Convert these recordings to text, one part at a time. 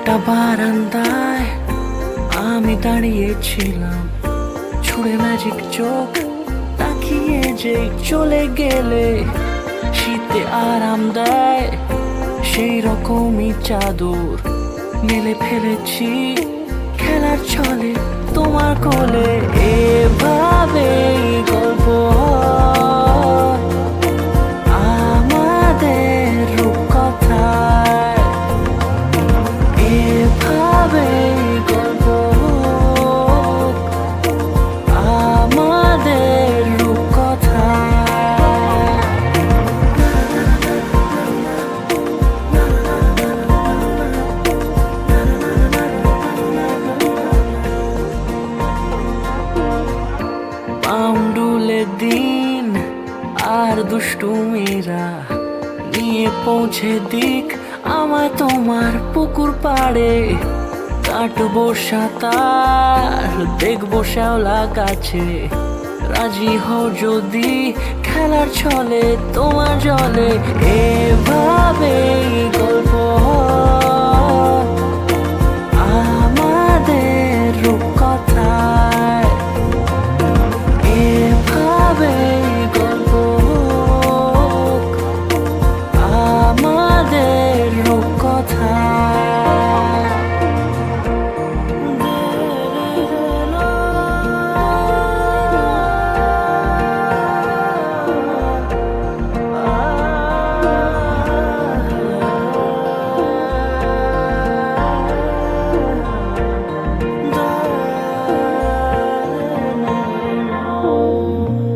একটা বারান্দায় আমি দাঁড়িয়েছিলাম, ছুঁড়ে ম্যাজিক চোখ তাকিয়ে যে চলে গেলে শীতে আরাম দেয় সেই রকমই চাদর মেলে ফেলেছি খেলার ছলে তোমার কোলে। এভাবে গল্প হয় আমাদের রূপকথায়, এভাবে গল্প হোক আমাদের রূপকথায়। পাউন্ডুলে দিন আর দুষ্টুমিরা নিয়ে পৌঁছে দিক আমায় তোমার পুকুর পাড়ে। কাটবো সাঁতার, দেখবো শ্যাওলা গাছে, রাজি হও যদি খেলার ছলে তোমার জলে। এভাবেই গল্প হয় আমাদের রূপকথায়, এভাবেই গল্প হোক আমাদের রূপকথায়।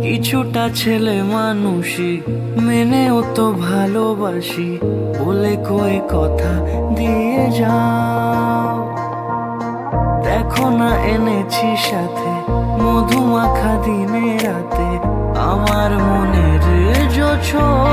কিছুটা ছেলে মানুষই মেনেও তো ভালোবাসি, বলে কয়ে কথা দিয়ে যাও। দেখো না এনেছি সাথে মধুমাখা দিনে রাতে আমার মনের জোছর।